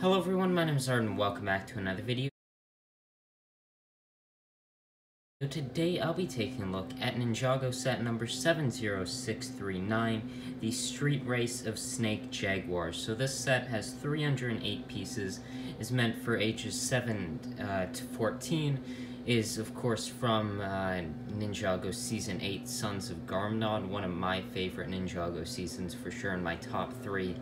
Hello everyone, my name is Zard and welcome back to another video. Today I'll be taking a look at Ninjago set number 70639, the Street Race of Snake Jaguars. So this set has 308 pieces, is meant for ages 7 to 14, is of course from Ninjago Season 8, Sons of Garmadon, one of my favorite Ninjago seasons for sure, in my top 3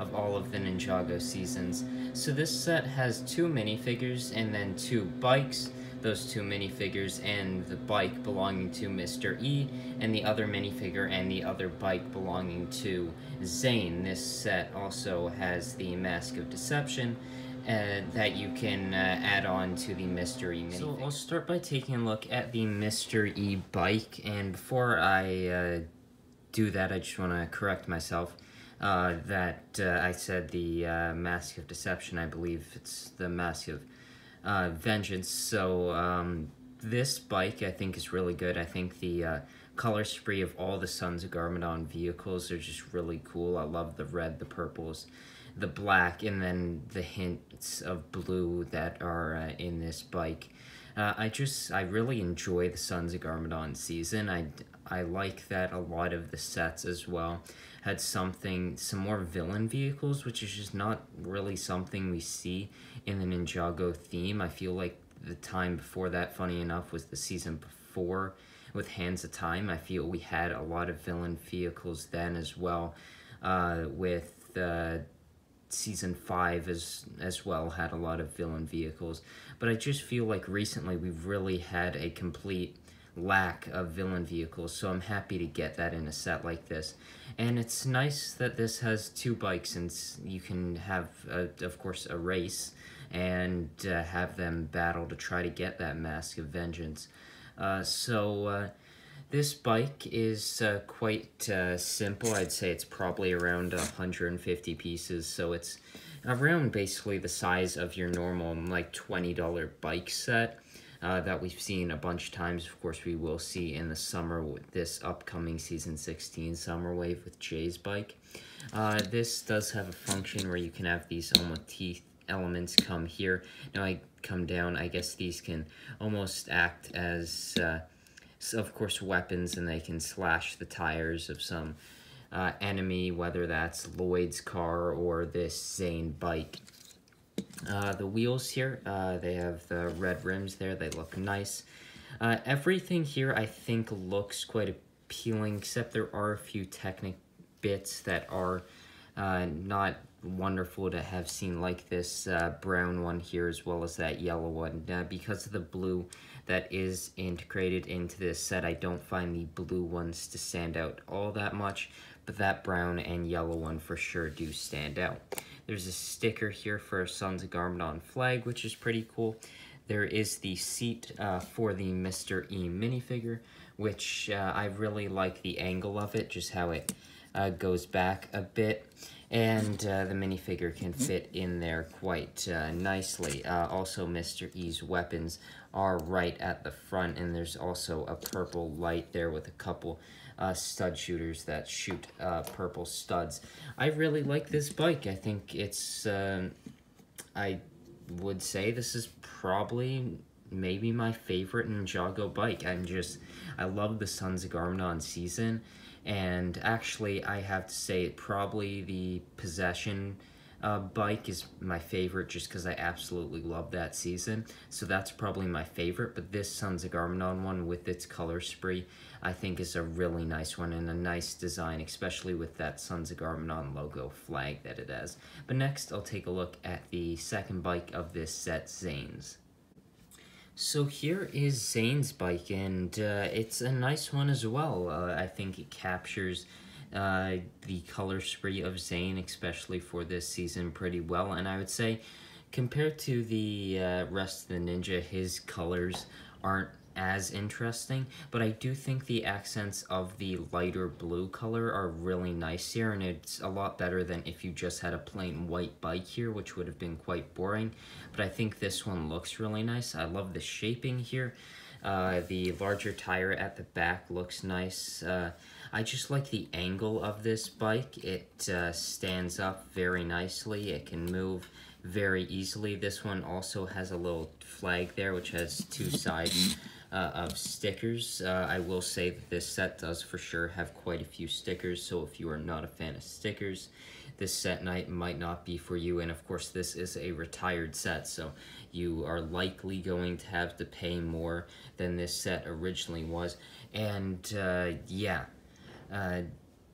of all of the Ninjago seasons. So this set has 2 minifigures and then 2 bikes. Those 2 minifigures and the bike belonging to Mr. E, and the other minifigure and the other bike belonging to Zane. This set also has the Mask of Deception that you can add on to the Mr. E minifigure. So I'll start by taking a look at the Mr. E bike, and before I do that, I just want to correct myself. That I said the Mask of Deception. I believe it's the Mask of Vengeance. So this bike I think is really good. I think the color spree of all the Sons of Garmadon vehicles are just really cool. I love the red, the purples, the black, and then the hints of blue that are in this bike. I really enjoy the Sons of Garmadon season. I like that a lot of the sets as well had some more villain vehicles, which is just not really something we see in the Ninjago theme. I feel like the time before that, funny enough, was the season before with Hands of Time. I feel we had a lot of villain vehicles then as well, with Season 5 as well had a lot of villain vehicles. But I just feel like recently we've really had a complete lack of villain vehicles, so I'm happy to get that in a set like this. And it's nice that this has 2 bikes, and you can have, of course, a race and have them battle to try to get that Mask of Vengeance. This bike is quite simple. I'd say it's probably around 150 pieces, so it's around basically the size of your normal like $20 bike set that we've seen a bunch of times. Of course, we will see in the summer with this upcoming Season 16 Summer Wave with Jay's bike. This does have a function where you can have these almost teeth elements come here. Now I come down, I guess these can almost act as of course weapons, and they can slash the tires of some enemy, whether that's Lloyd's car or this Zane bike. The wheels here, they have the red rims there, they look nice. Everything here I think looks quite appealing, except there are a few Technic bits that are not wonderful to have seen, like this brown one here as well as that yellow one. Because of the blue that is integrated into this set, I don't find the blue ones to stand out all that much, but that brown and yellow one for sure do stand out. There's a sticker here for a Sons of Garmadon flag, which is pretty cool. There is the seat for the Mr. E minifigure, which I really like the angle of it, just how it goes back a bit. And the minifigure can fit in there quite nicely. Also, Mr. E's weapons are right at the front, and there's also a purple light there with a couple stud shooters that shoot purple studs. I really like this bike. I think it's, I would say this is probably maybe my favorite Ninjago bike. I love the Sons of Garmadon season. And actually, I have to say, probably the Possession bike is my favorite, just because I absolutely love that season. So that's probably my favorite, but this Sons of Garmadon one with its color spree, I think is a really nice one and a nice design, especially with that Sons of Garmadon logo flag that it has. But next, I'll take a look at the second bike of this set, Zane's. So here is Zane's bike, and it's a nice one as well. I think it captures the color spree of Zane, especially for this season, pretty well. And I would say, compared to the rest of the ninja, his colors aren't as interesting, but I do think the accents of the lighter blue color are really nice here, and it's a lot better than if you just had a plain white bike here, which would have been quite boring. But I think this one looks really nice. I love the shaping here. The larger tire at the back looks nice. I just like the angle of this bike. It stands up very nicely. It can move very easily. This one also has a little flag there, which has two sides of stickers. I will say that this set does for sure have quite a few stickers, so if you are not a fan of stickers, this set might not be for you. And of course, this is a retired set, so you are likely going to have to pay more than this set originally was. And yeah,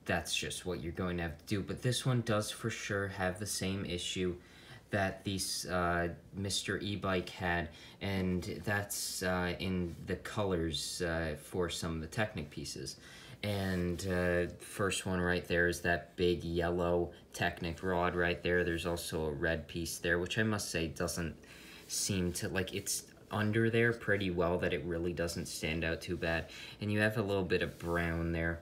that's just what you're going to have to do. But this one does for sure have the same issue that these Mr. E-Bike had, and that's in the colors for some of the Technic pieces. And first one right there is that big yellow Technic rod right there. There's also a red piece there, which I must say doesn't seem to, like, it's under there pretty well that it really doesn't stand out too bad. And you have a little bit of brown there.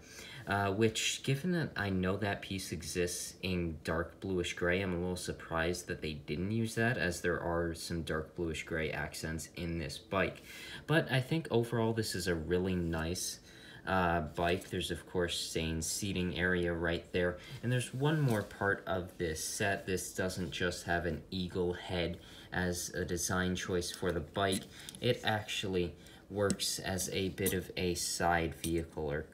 Which, given that I know that piece exists in dark bluish gray, I'm a little surprised that they didn't use that, as there are some dark bluish gray accents in this bike. But I think overall this is a really nice bike. There's of course Zane's seating area right there, and there's one more part of this set. This doesn't just have an eagle head as a design choice for the bike. It actually works as a bit of a side vehicle or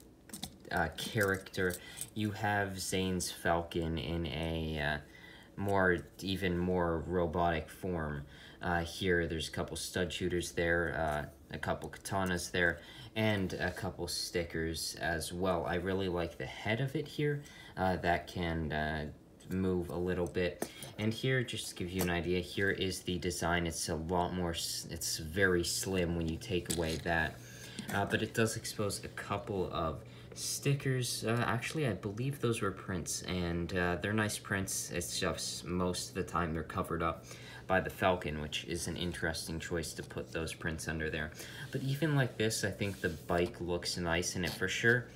character. You have Zane's Falcon in a even more robotic form. Here there's a couple stud shooters there, a couple katanas there, and a couple stickers as well. I really like the head of it here, that can move a little bit. And here, just to give you an idea, here is the design. It's a lot more, it's very slim when you take away that. But it does expose a couple of stickers. Actually, I believe those were prints, and they're nice prints. It's just most of the time they're covered up by the Falcon, which is an interesting choice to put those prints under there. But even like this, I think the bike looks nice in it for sure.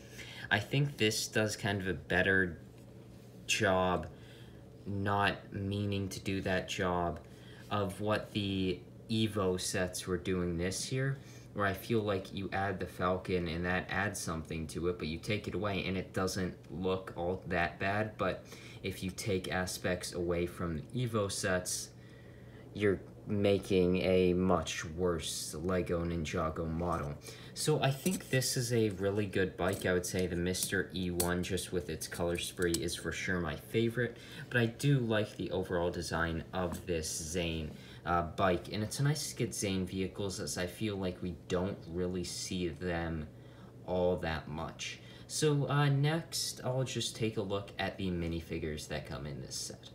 I think this does kind of a better job, not meaning to do that job, of what the Evo sets were doing this year, where I feel like you add the Falcon and that adds something to it, but you take it away and it doesn't look all that bad. But if you take aspects away from the Evo sets, you're making a much worse Lego Ninjago model. So I think this is a really good bike. I would say the Mr. E1, just with its color spree, is for sure my favorite, but I do like the overall design of this Zane bike, and it's nice to get Zane vehicles, as I feel like we don't really see them all that much. So next, I'll just take a look at the minifigures that come in this set.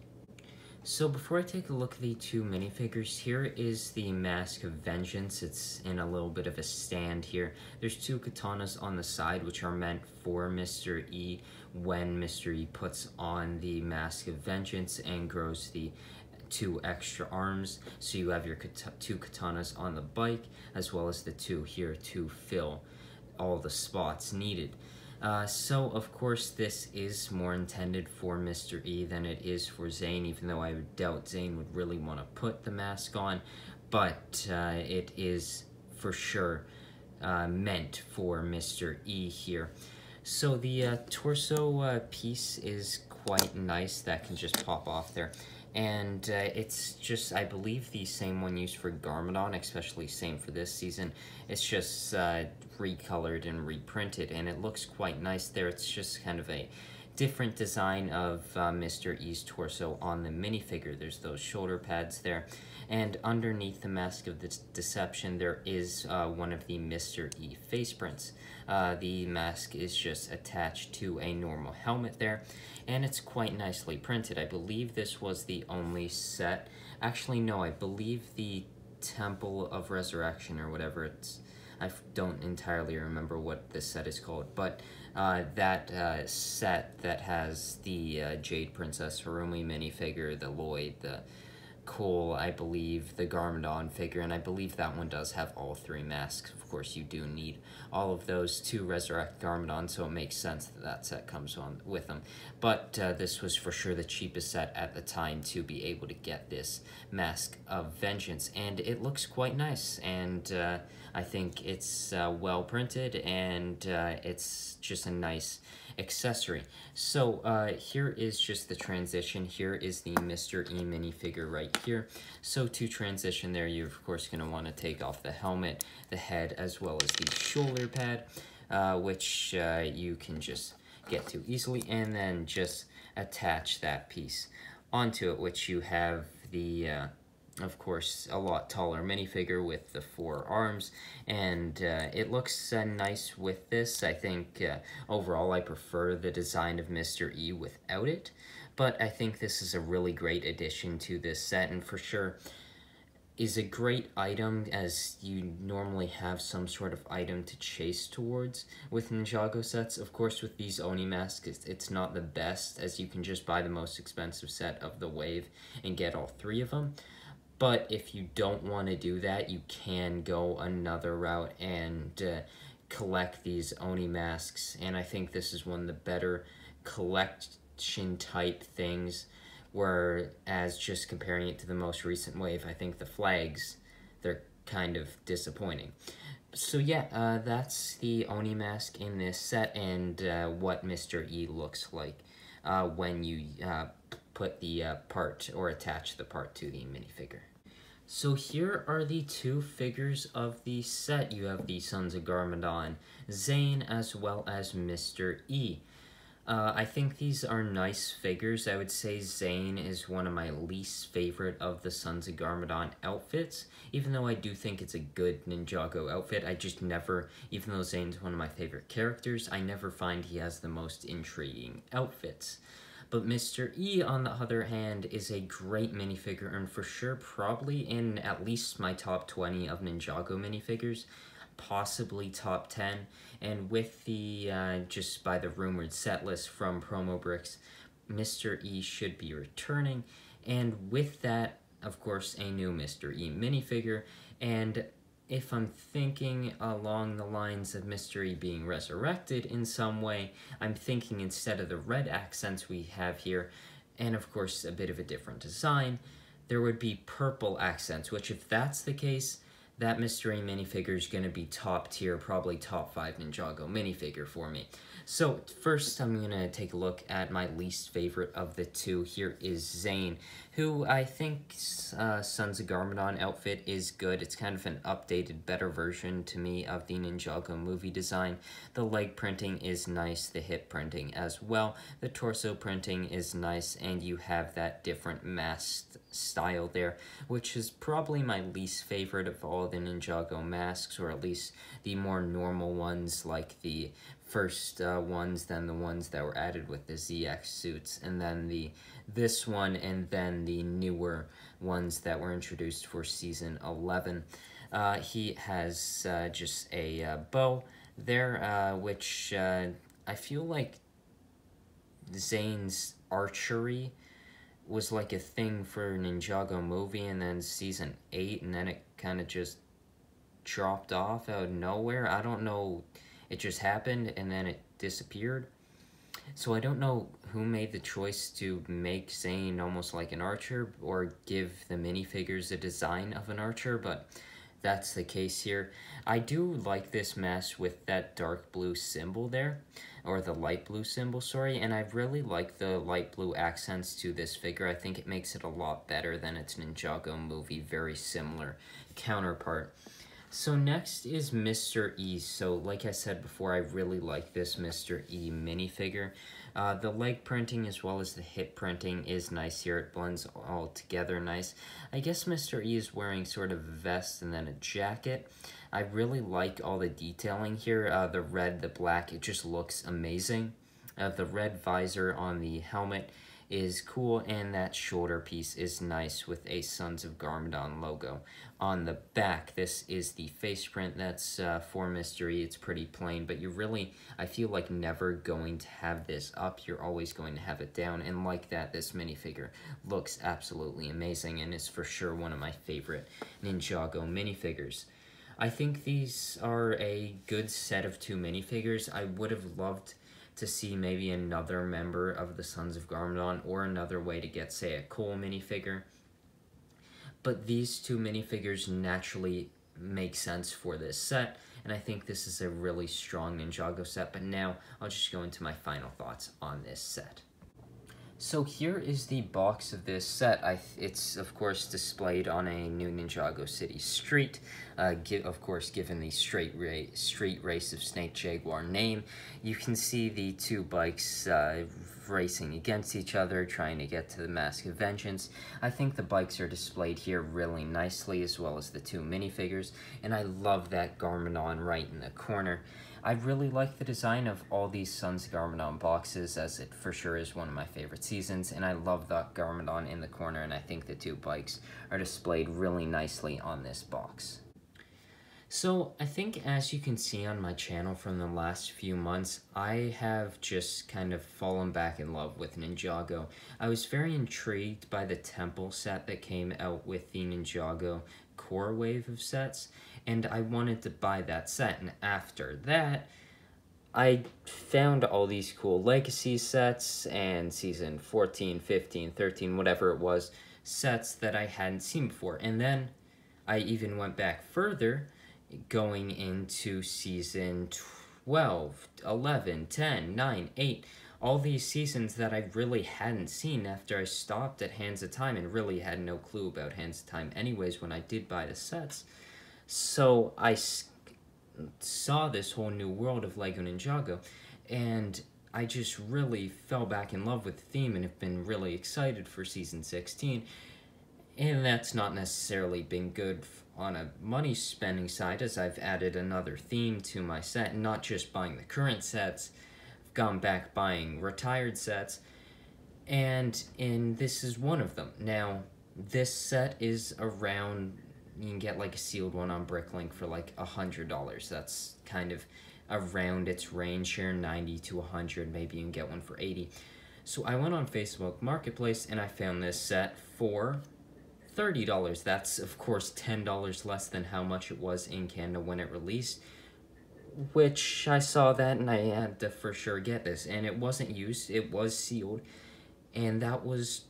So before I take a look at the two minifigures, here is the Mask of Vengeance. It's in a little bit of a stand here. There's two katanas on the side, which are meant for Mr. E when Mr. E puts on the Mask of Vengeance and grows the two extra arms. So you have your two katanas on the bike, as well as the two here to fill all the spots needed. So, of course, this is more intended for Mr. E than it is for Zane, even though I doubt Zane would really want to put the mask on, but it is for sure meant for Mr. E here. So the torso piece is quite nice. That can just pop off there. And it's just, I believe, the same one used for Garmadon, especially same for this season. It's just recolored and reprinted, and it looks quite nice there. It's just kind of a different design of Mr. E's torso on the minifigure. There's those shoulder pads there. And underneath the Mask of Deception, there is one of the Mr. E face prints. The mask is just attached to a normal helmet there, and it's quite nicely printed. I believe this was the only set. Actually, no, I believe the Temple of Resurrection or whatever it's, I don't entirely remember what this set is called, but that set that has the Jade Princess Harumi minifigure, the Lloyd, the Cole, I believe, the Garmadon figure, and I believe that one does have all three masks. Of course, you do need all of those to resurrect Garmadon, so it makes sense that that set comes on with them. But this was for sure the cheapest set at the time to be able to get this Mask of Vengeance, and it looks quite nice, and I think it's well printed, and it's just a nice accessory. So here is just the transition. Here is the Mr. E minifigure right here. So to transition there, you're of course going to want to take off the helmet, the head, as well as the shoulder pad, which you can just get to easily, and then just attach that piece onto it, which you have the of course a lot taller minifigure with the 4 arms, and it looks nice with this. I think overall I prefer the design of Mr. E without it, but I think this is a really great addition to this set, and for sure is a great item, as you normally have some sort of item to chase towards with Ninjago sets. Of course, with these Oni masks, it's not the best, as you can just buy the most expensive set of the wave and get all 3 of them. But if you don't want to do that, you can go another route and collect these Oni masks, and I think this is one of the better collection type things, whereas just comparing it to the most recent wave, I think the flags, they're kind of disappointing. So yeah, that's the Oni mask in this set, and what Mr. E looks like when you put the part or attach the part to the minifigure. So here are the 2 figures of the set. You have the Sons of Garmadon, Zane, as well as Mr. E. I think these are nice figures. I would say Zane is one of my least favorite of the Sons of Garmadon outfits. Even though I do think it's a good Ninjago outfit, I just never, even though Zane's one of my favorite characters, I never find he has the most intriguing outfits. But Mr. E, on the other hand, is a great minifigure, and for sure probably in at least my top 20 of Ninjago minifigures, possibly top 10, and with the, just by the rumored set list from Promo Bricks, Mr. E should be returning, and with that, of course, a new Mr. E minifigure, and if I'm thinking along the lines of Mr. E being resurrected in some way, I'm thinking instead of the red accents we have here, and of course a bit of a different design, there would be purple accents, which if that's the case, that Mr. E minifigure is going to be top tier, probably top 5 Ninjago minifigure for me. So first I'm going to take a look at my least favorite of the 2. Here is Zane, who I think Sons of Garmadon outfit is good. It's kind of an updated, better version to me of the Ninjago movie design. The leg printing is nice, the hip printing as well. The torso printing is nice, and you have that different masked style there, which is probably my least favorite of all the Ninjago masks, or at least the more normal ones, like the first ones, then the ones that were added with the ZX suits, and then this one, and then the newer ones that were introduced for season 11. He has just a bow there, which I feel like Zane's archery was like a thing for Ninjago movie, and then season 8, and then it kind of just dropped off out of nowhere. I don't know, it just happened and then it disappeared. So I don't know who made the choice to make Zane almost like an archer, or give the minifigures a design of an archer, but that's the case here. I do like this mask with that dark blue symbol there, or the light blue symbol, sorry, and I really like the light blue accents to this figure. I think it makes it a lot better than its Ninjago movie, very similar counterpart. So next is Mr. E. So like I said before, I really like this Mr. E minifigure. The leg printing as well as the hip printing is nice here. It blends all together nice. I guess Mr. E is wearing sort of a vest and then a jacket. I really like all the detailing here. The red, the black, it just looks amazing. The red visor on the helmet is cool, and that shoulder piece is nice with a Sons of Garmadon logo. On the back, this is the face print that's for Mr. E. It's pretty plain, but you're really, I feel like, never going to have this up. You're always going to have it down, and like that, this minifigure looks absolutely amazing, and is for sure one of my favorite Ninjago minifigures. I think these are a good set of 2 minifigures. I would have loved to see maybe another member of the Sons of Garmadon, or another way to get, say, a Cole minifigure. But these 2 minifigures naturally make sense for this set, and I think this is a really strong Ninjago set, but now I'll just go into my final thoughts on this set. So here is the box of this set. It's of course displayed on a new Ninjago City street, of course given the street race of Snake Jaguar name. You can see the two bikes racing against each other, trying to get to the Mask of Vengeance. I think the bikes are displayed here really nicely, as well as the two minifigures, and I love that garmadon right in the corner. I really like the design of all these Sons of Garmadon boxes, as it for sure is one of my favorite seasons, and I love that garmadon in the corner, and I think the two bikes are displayed really nicely on this box. So, I think as you can see on my channel from the last few months, I have just kind of fallen back in love with Ninjago. I was very intrigued by the Temple set that came out with the Ninjago core wave of sets, and I wanted to buy that set, and after that, I found all these cool Legacy sets and Season 14, 15, 13, whatever it was, sets that I hadn't seen before, and then I even went back further, going into Season 12, 11, 10, 9, 8, all these seasons that I really hadn't seen after I stopped at Hands of Time and really had no clue about Hands of Time anyways when I did buy the sets. So I saw this whole new world of LEGO Ninjago, and I just really fell back in love with the theme and have been really excited for Season 16. And that's not necessarily been good on a money spending side, as I've added another theme to my set, and not just buying the current sets. I've gone back buying retired sets, and this is one of them. Now, this set is around, you can get like a sealed one on Bricklink for like $100. That's kind of around its range here, 90 to 100, maybe you can get one for 80. So I went on Facebook Marketplace and I found this set for $30. That's of course $10 less than how much it was in Canada when it released, which I saw that and I had to for sure get this, and it wasn't used, it was sealed, and that was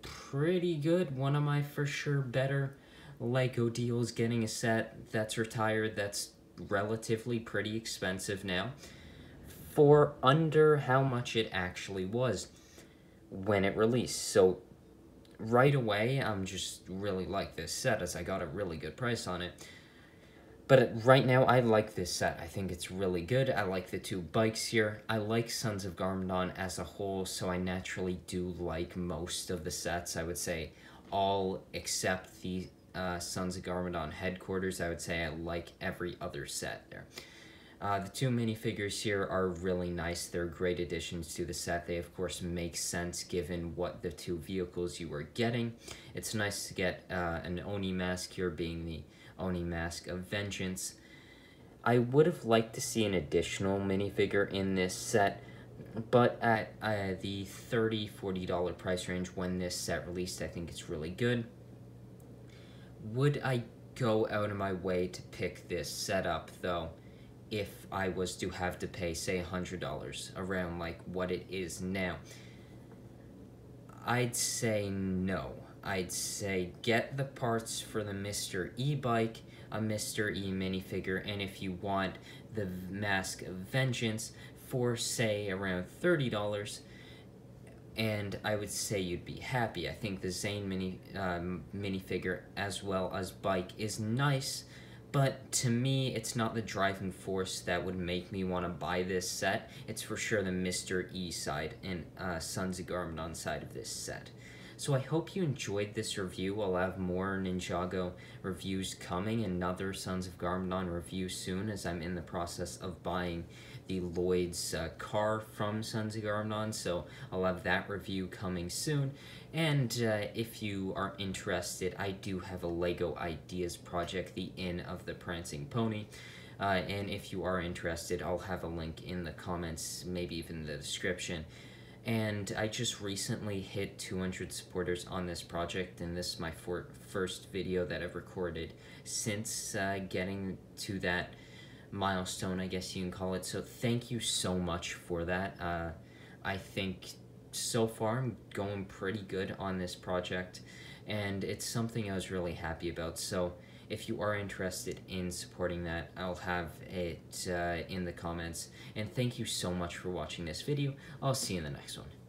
pretty good. One of my for sure better LEGO deals, getting a set that's retired, that's relatively pretty expensive now, for under how much it actually was when it released. So right away, I'm just really like this set, as I got a really good price on it. But right now, I like this set. I think it's really good. I like the two bikes here. I like Sons of Garmadon as a whole, so I naturally do like most of the sets. I would say all except the Sons of Garmadon headquarters. I would say I like every other set there. The two minifigures here are really nice. They're great additions to the set. They, of course, make sense given what the two vehicles you were getting. It's nice to get an Oni mask here, being the Oni Mask of Vengeance. I would have liked to see an additional minifigure in this set, but at the $30, $40 price range when this set released, I think it's really good. Would I go out of my way to pick this set up, though, if I was to have to pay, say, $100, around like what it is now? I'd say no. I'd say get the parts for the Mr. E bike, a Mr. E minifigure, and if you want the Mask of Vengeance for, say, around $30, and I would say you'd be happy. I think the Zane minifigure as well as bike is nice, but to me, it's not the driving force that would make me want to buy this set. It's for sure the Mr. E side and Sons of Garmadon side of this set. So I hope you enjoyed this review. I'll have more Ninjago reviews coming, another Sons of Garmadon review soon, as I'm in the process of buying the Lloyd's car from Sons of Garmadon, so I'll have that review coming soon. And if you are interested, I do have a LEGO Ideas project, the Inn of the Prancing Pony. And if you are interested, I'll have a link in the comments, maybe even the description. And I just recently hit 200 supporters on this project, and this is my first video that I've recorded since getting to that milestone, I guess you can call it. So thank you so much for that. I think so far I'm going pretty good on this project, and it's something I was really happy about. So if you are interested in supporting that, I'll have it in the comments. And thank you so much for watching this video. I'll see you in the next one.